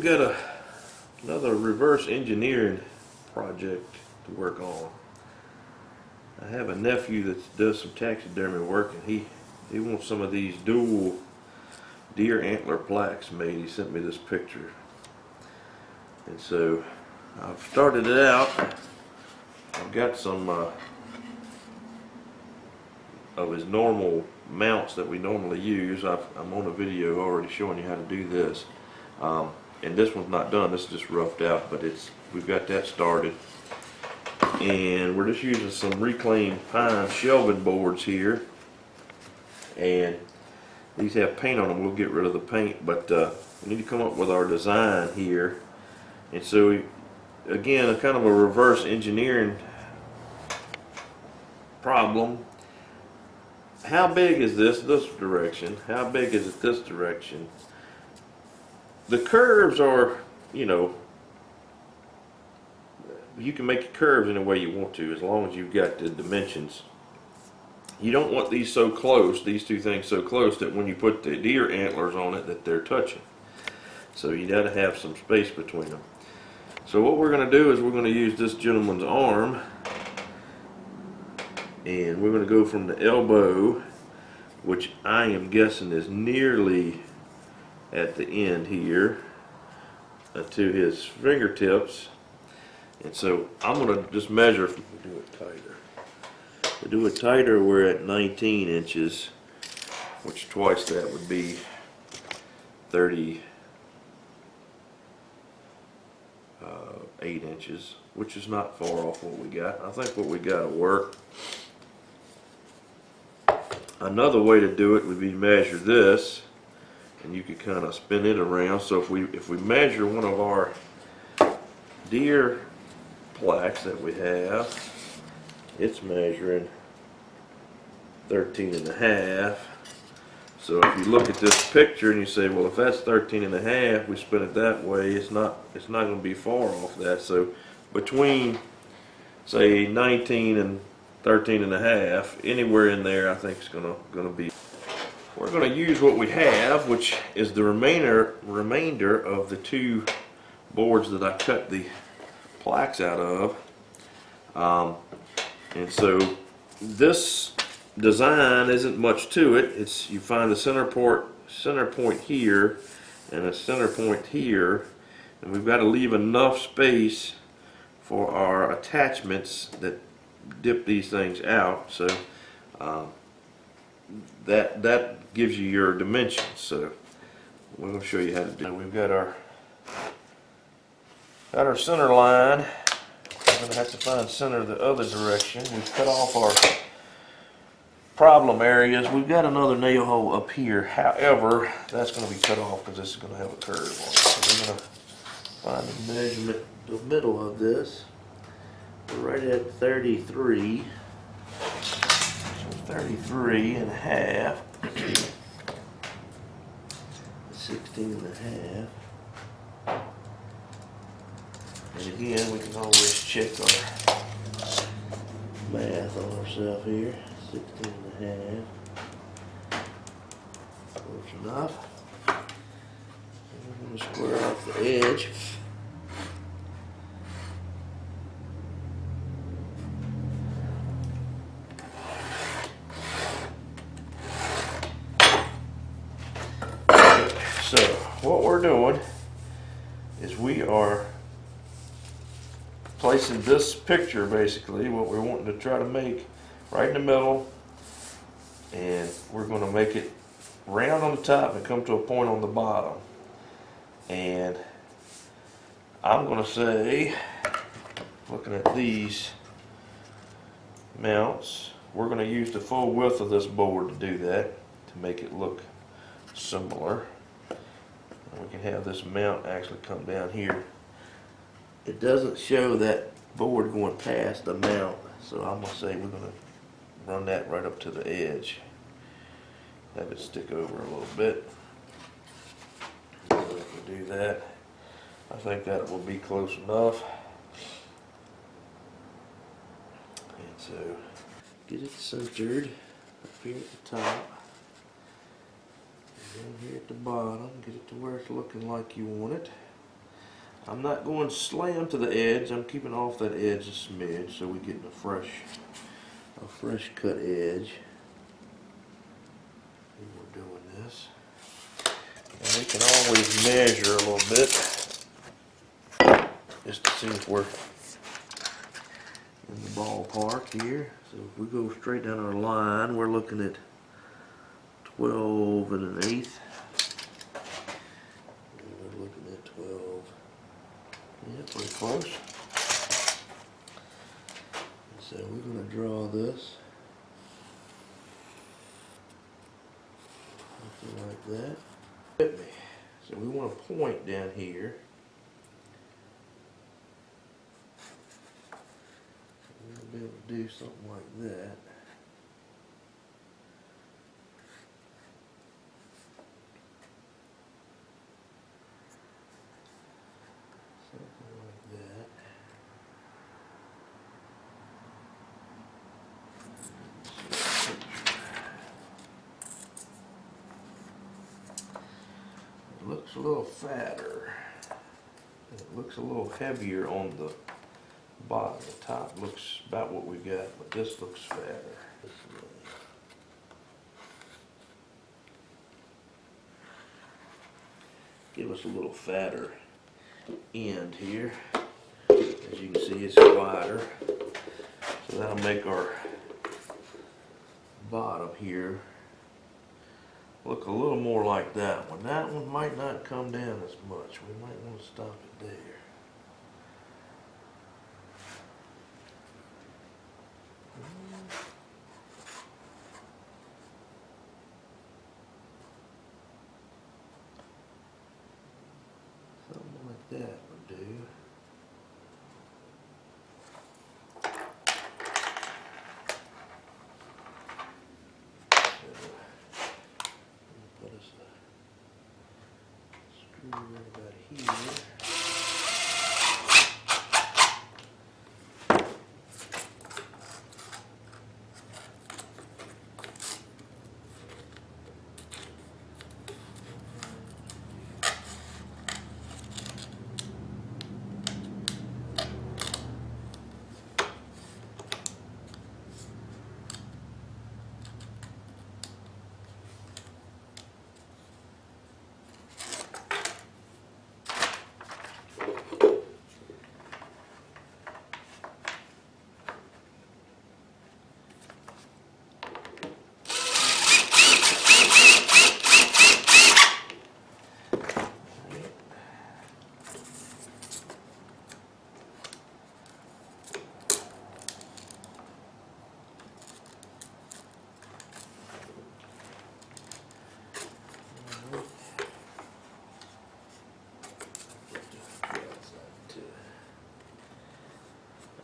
got another reverse engineering project to work on. I have a nephew that does some taxidermy work, and he wants some of these dual deer antler plaques made. He sent me this picture, and so I've started it out. I've got some of his normal mounts that we normally use. I'm on a video already showing you how to do this, and this one's not done. This is just roughed out, but we've got that started, and we're just using some reclaimed pine shelving boards here, and these have paint on them. We'll get rid of the paint, but we need to come up with our design here. And so again, a kind of a reverse engineering problem. How big is this direction? How big is it this direction? The curves are, you can make your curves any way you want to, as long as you've got the dimensions. You don't want these so close, these two things so close, that when you put the deer antlers on it that they're touching. So you got to have some space between them. So what we're going to do is we're going to use this gentleman's arm, and we're going to go from the elbow, which I am guessing is nearly at the end here, to his fingertips. And so I'm going to just measure. Do it tighter. To do it tighter, we're at 19 inches, which twice that would be 38 inches, which is not far off what we got. I think what we got will work. Another way to do it would be measure this, and you could kind of spin it around. So if we measure one of our deer plaques that we have, it's measuring 13.5. So if you look at this picture and you say, well, if that's 13.5, we spin it that way, it's not going to be far off that. So between, say, 19 and 13.5, anywhere in there, I think it's going to be. We're going to use what we have, which is the remainder of the two boards that I cut the plaques out of. And so this design isn't much to it. You find the center point here and a center point here, and we've got to leave enough space for our attachments that dip these things out. So that gives you your dimensions. So we're going to show you how to do it. We've got our center line. We're going to have to find center the other direction. We've cut off our problem areas. We've got another nail hole up here. However, that's going to be cut off because this is going to have a curve on it. So we're going to find the measurement, the middle of this. We're right at 33. So 33.5. 16.5. And again, we can always check our math on ourselves here. 16.5. Close enough. And we're going to square off the edge. So what we're doing is we are placing this picture, basically what we're wanting to try to make, right in the middle, and we're going to make it round on the top and come to a point on the bottom. And I'm going to say, looking at these mounts, we're going to use the full width of this board to do that, to make it look similar. And we can have this mount actually come down here. It doesn't show that board going past the mount, so I'm going to say we're going to run that right up to the edge. Have it stick over a little bit. So if we do that, I think that will be close enough. And so get it centered up here at the top. And down here at the bottom, get it to where it's looking like you want it. I'm not going slam to the edge. I'm keeping off that edge a smidge so we're getting a fresh cut edge. When we're doing this. And we can always measure a little bit just to see if we're in the ballpark here. So if we go straight down our line, we're looking at 12 1/8. And we're looking at 12. Yeah, pretty close. And so we're going to draw this. Something like that. So we want a point down here. We'll be able to do something like that. Something like that. It looks a little fatter. It looks a little heavier on the bottom. The top looks about what we got, but this looks fatter. Give us a little fatter end here. As you can see, it's wider. So that'll make our bottom here look a little more like that one. That one might not come down as much. We might want to stop it there. Something like that would do. Put us a screw right about here.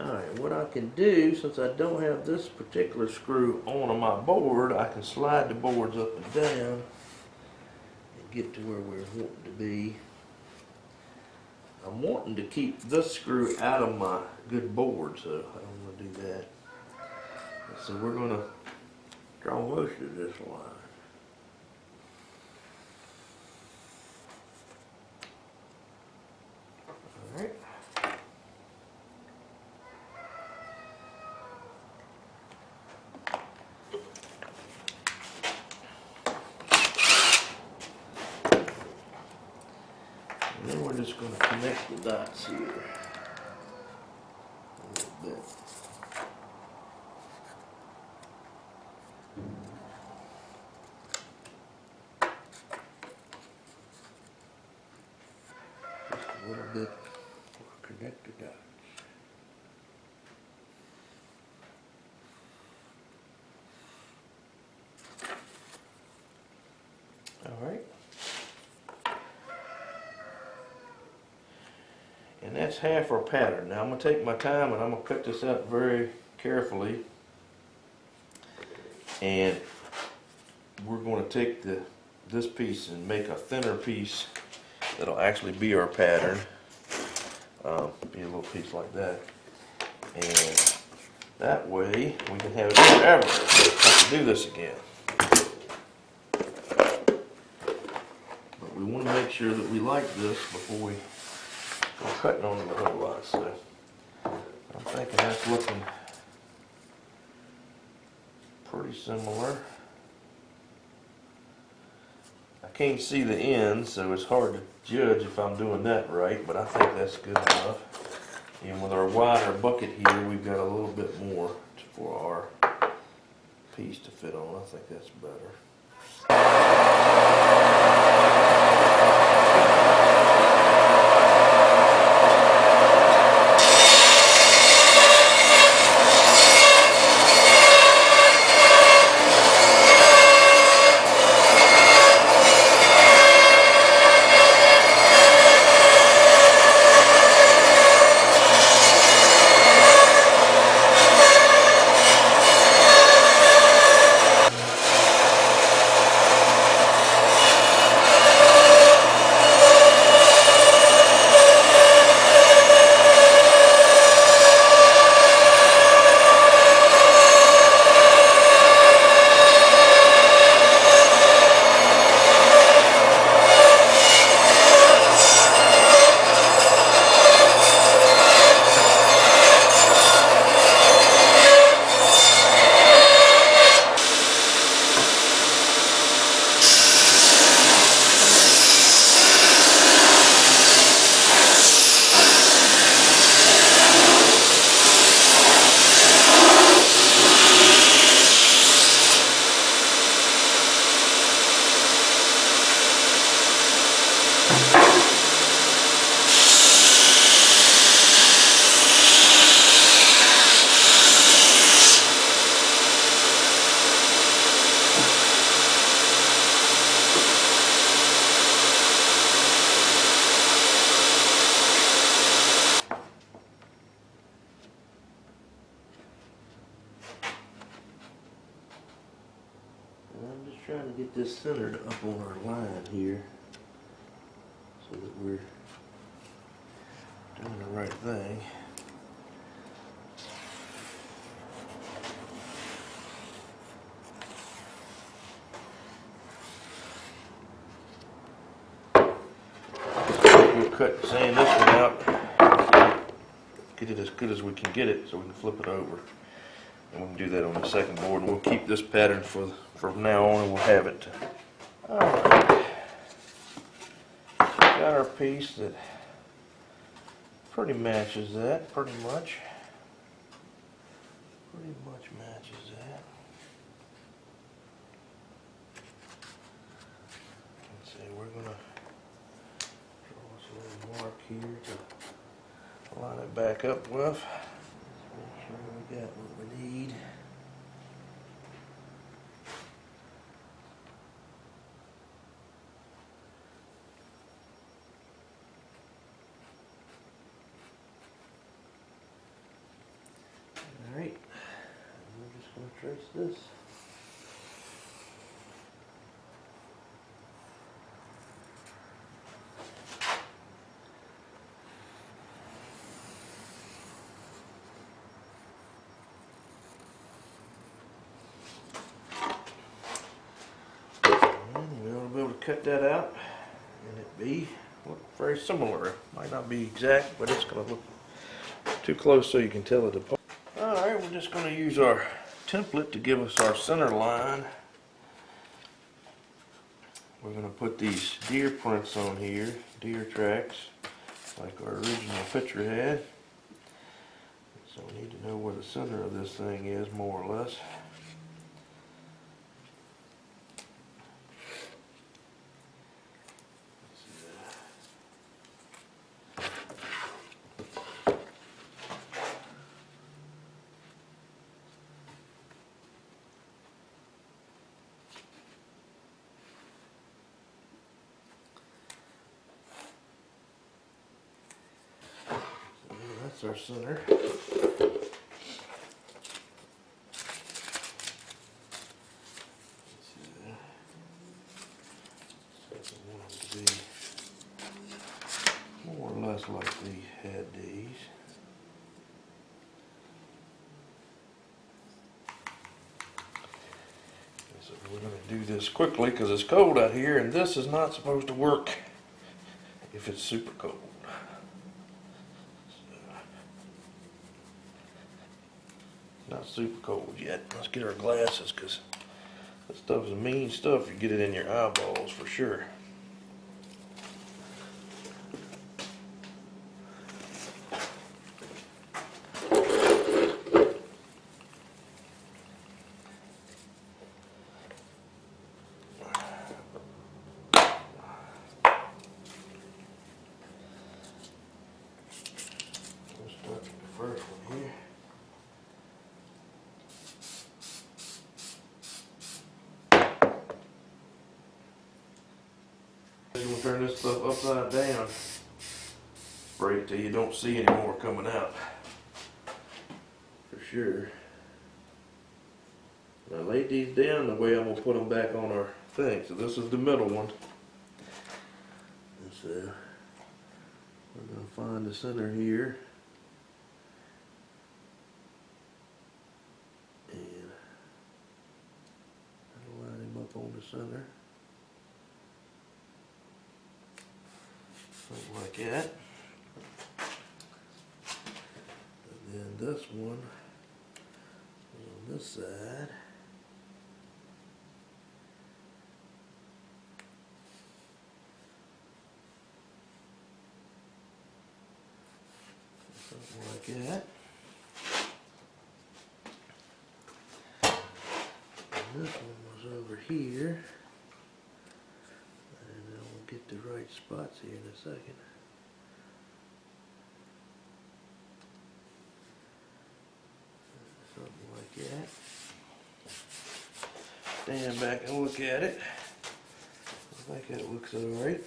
Alright, what I can do, since I don't have this particular screw on my board, I can slide the boards up and down and get to where we're wanting to be. I'm wanting to keep this screw out of my good board, so I don't want to do that. So we're going to draw most of this line. Alright. And then we're just going to connect the dots here a little bit. Just a little bit for connect the dots. All right. And that's half our pattern. Now I'm going to take my time and I'm going to cut this out very carefully. And we're going to take this piece and make a thinner piece that'll actually be our pattern. Be a little piece like that. And that way we can have it forever. Have to do this again. But we want to make sure that we like this before we we're cutting on them a whole lot, so I'm thinking that's looking pretty similar. I can't see the end, so it's hard to judge if I'm doing that right, but I think that's good enough. And with our wider bucket here, we've got a little bit more for our piece to fit on. I think that's better. I'm just trying to get this centered up on our line here so that we're doing the right thing. We'll cut sand this one out, get it as good as we can get it so we can flip it over. And we can do that on the second board, and we'll keep this pattern from now on, and we'll have it. Alright, got our piece that pretty matches that, pretty much matches that. Let's see, we're gonna draw us a little mark here to line it back up with. Make sure we got what we need. Alright, we're just going to trace this. Cut that out and it look very similar. Might not be exact, but it's going to look too close so you can tell it apart. Alright, we're just going to use our template to give us our center line. We're going to put these deer prints on here, deer tracks, like our original picture had. So we need to know where the center of this thing is, more or less. That's our center. To be more or less like we had these. So we're going to do this quickly because it's cold out here, and this is not supposed to work if it's super cold. not super cold yet. Let's get our glasses, because that stuff's mean stuff. You get it in your eyeballs for sure. Let's start with the first one here. You're gonna turn this stuff upside down, spray it till you don't see any more coming out. For sure. Now lay these down the way I'm gonna put them back on our thing. So this is the middle one. And so we're gonna find the center here. And line him up on the center. Something like that. And then this one is on this side. Something like that. And this one was over here. And then we'll get the right spots here in a second. Something like that. Stand back and look at it. I think that looks alright.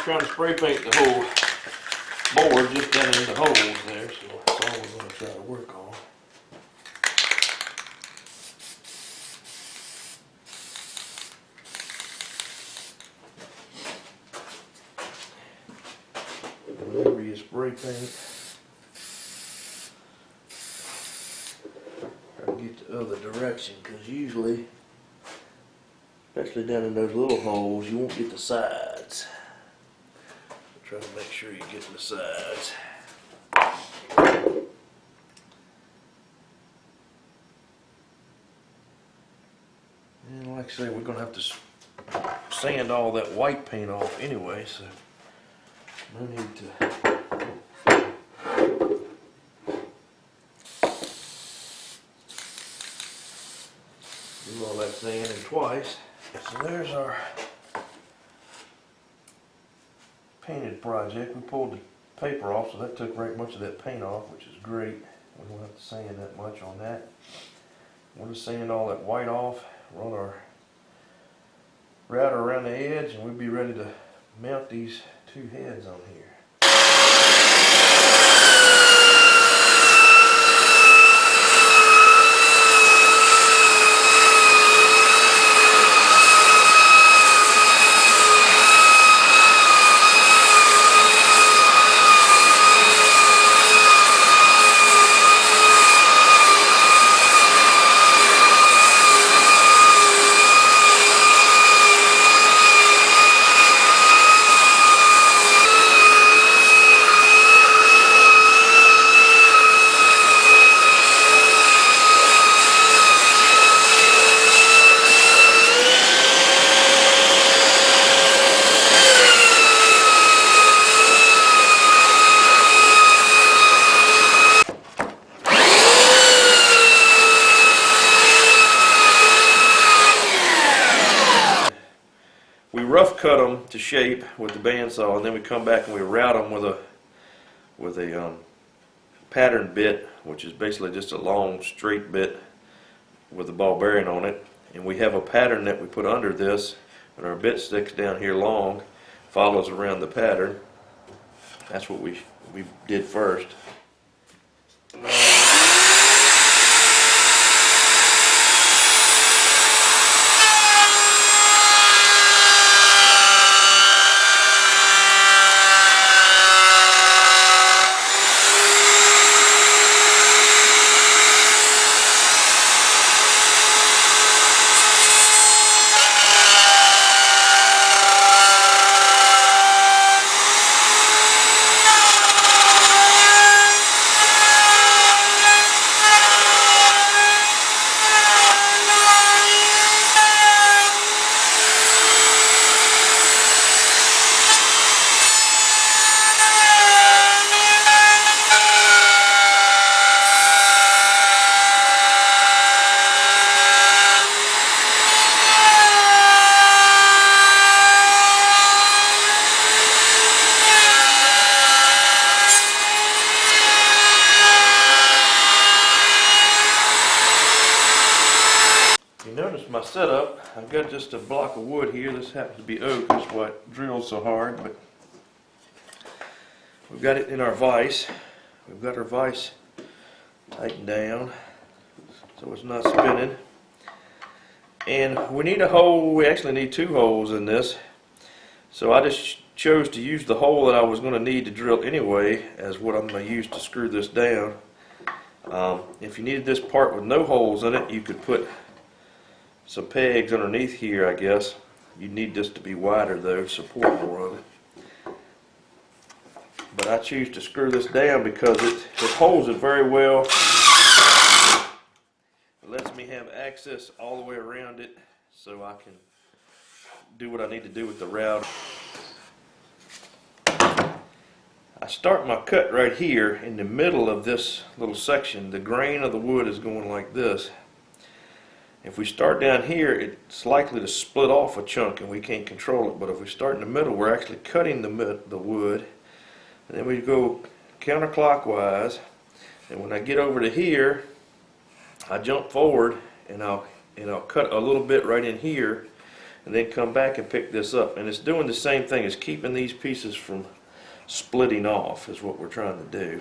Trying to spray paint the whole board, just down in the holes there, so that's all we're going to try to work on. Whenever you spray paint, try to get the other direction, because usually, especially down in those little holes, you won't get the sides. Try to make sure you get the sides. And like I say, we're going to have to sand all that white paint off anyway, so no need to. Do all that sanding twice. So there's our painted project. We pulled the paper off, so that took right much of that paint off, which is great. We don't have to sand that much on that. We'll just sand all that white off, run our router around the edge, and we'll be ready to mount these two heads on here. rough cut them to shape with the bandsaw, and then we come back and we route them with a pattern bit, which is basically just a long straight bit with a ball bearing on it. And we have a pattern that we put under this, and our bit sticks down here long, follows around the pattern. That's what we did first. Notice my setup. I've got just a block of wood here. This happens to be oak, that's why it drills so hard, but we've got it in our vise. We've got our vise tightened down so it's not spinning. And we need a hole. We actually need 2 holes in this. So I just chose to use the hole that I was going to need to drill anyway as what I'm going to use to screw this down. If you needed this part with no holes in it, you could put some pegs underneath here, I guess. You need this to be wider though, to support more of it. But I choose to screw this down because it holds it very well. It lets me have access all the way around it so I can do what I need to do with the route. I start my cut right here in the middle of this little section. The grain of the wood is going like this. If we start down here, it's likely to split off a chunk and we can't control it. But if we start in the middle, we're actually cutting the wood. And then we go counterclockwise. And when I get over to here, I jump forward and I'll cut a little bit right in here and then come back and pick this up. And it's doing the same thing as keeping these pieces from splitting off is what we're trying to do.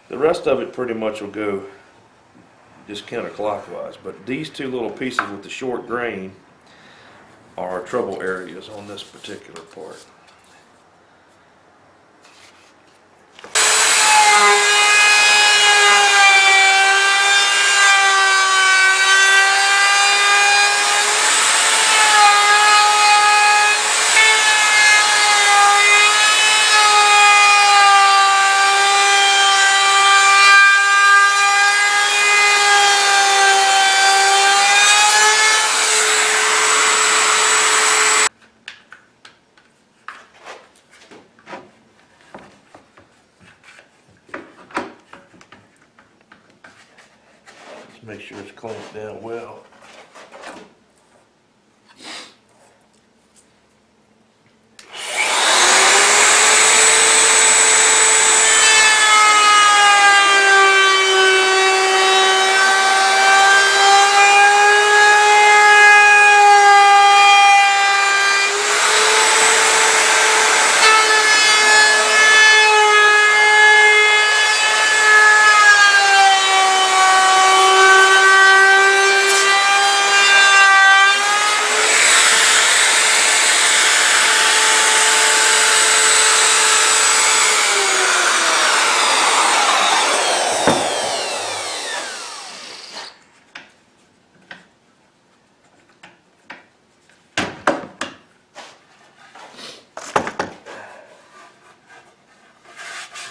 The rest of it pretty much will go just counterclockwise, but these 2 little pieces with the short grain are our trouble areas on this particular part. Make sure it's clamped down well.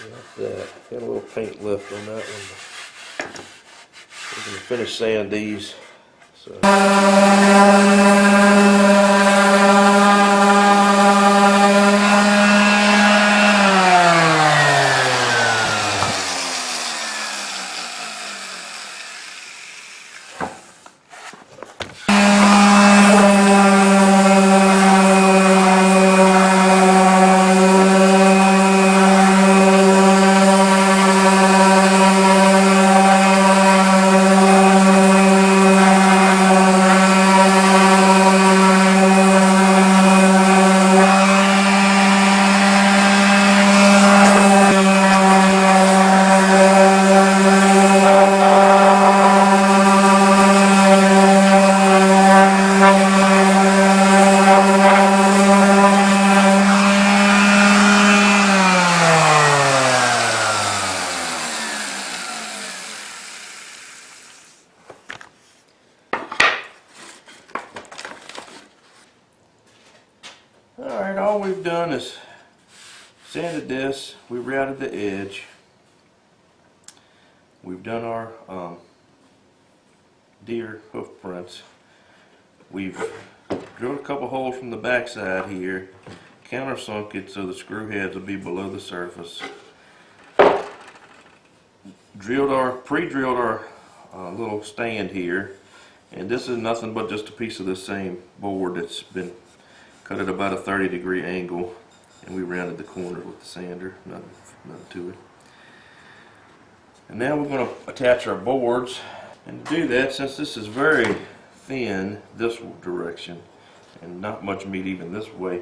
Like that. Got a little paint lift on that one. We're going to finish sand these. So. Alright, all we've done is sanded this, we routed the edge, we've done our deer hoof prints, we've drilled a couple holes from the backside here, countersunk it so the screw heads will be below the surface, pre-drilled our little stand here, and this is nothing but just a piece of the same board that's been cut at about a 30-degree angle, and we rounded the corners with the sander, nothing to it. And now we're going to attach our boards, and to do that, since this is very thin this direction and not much meat even this way,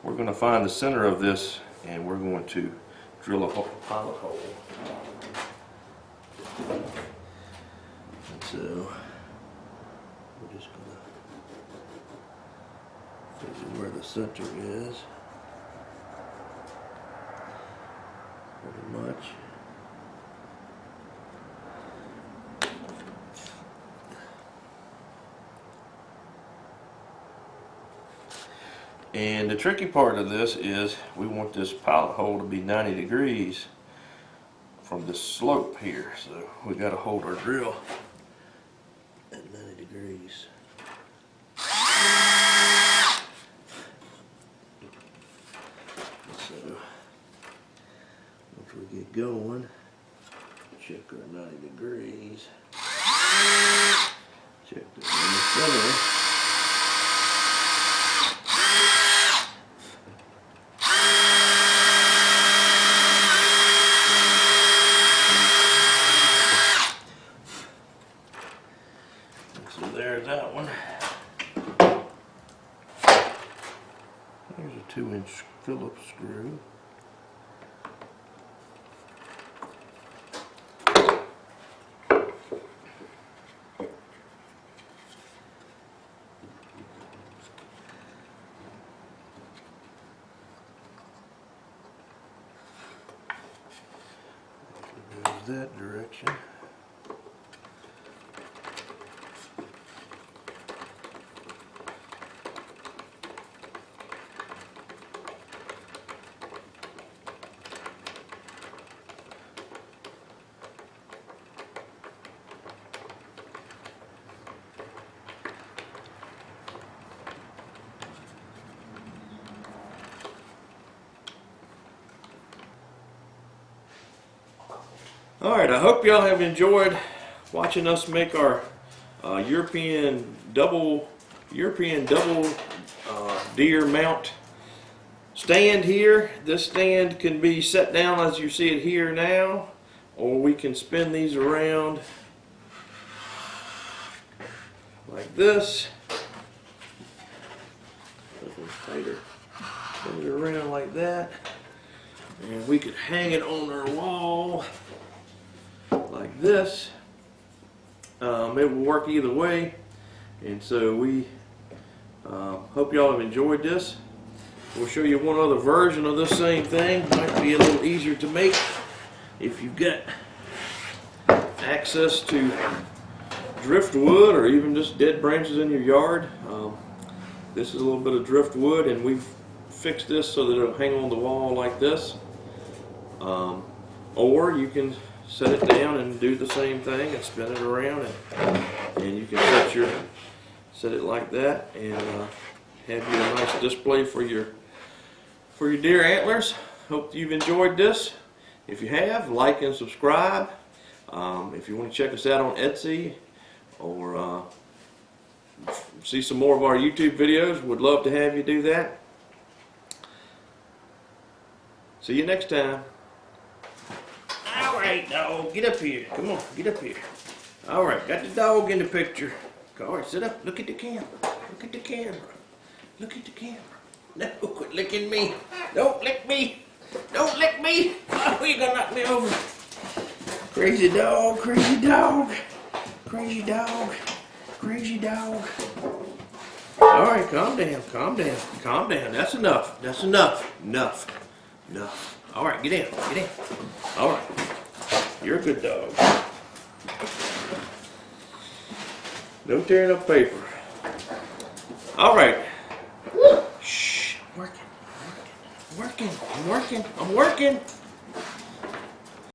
we're going to find the center of this and we're going to drill a pilot hole. And so we're just going to figure where the center is, pretty much. And the tricky part of this is we want this pilot hole to be 90 degrees from the slope here. So we got to hold our drill at 90 degrees. So once we get going, check our 90 degrees. Check the center. So there's that one. There's a 2-inch Phillips screw. Goes that direction. Alright, I hope y'all have enjoyed watching us make our European double deer mount stand here. This stand can be set down as you see it here now, or we can spin these around like this. This one's tighter. Spin it around like that, and we could hang it on our wall like this. It will work either way, and so we hope y'all have enjoyed this. We'll show you one other version of this same thing. Might be a little easier to make if you've got access to driftwood or even just dead branches in your yard. This is a little bit of driftwood, and we've fixed this so that it'll hang on the wall like this. Or you can set it down and do the same thing and spin it around, and you can set it like that and have you a nice display for your deer antlers. Hope you've enjoyed this. If you have, like and subscribe. If you want to check us out on Etsy or see some more of our YouTube videos, would love to have you do that. See you next time. Alright, dog, get up here. Come on, get up here. Alright, got the dog in the picture. Alright, sit up. Look at the camera. Look at the camera. Look at the camera. No, quit licking me. Don't lick me. Don't lick me. Oh, you're gonna knock me over. Crazy dog, crazy dog. Crazy dog. Crazy dog. Alright, calm down, calm down, calm down. That's enough. That's enough. Enough. Enough. Alright, get in. Get in. Alright. You're a good dog. No tearing up paper. Alright. Shh. Work Working, I'm working, I'm working.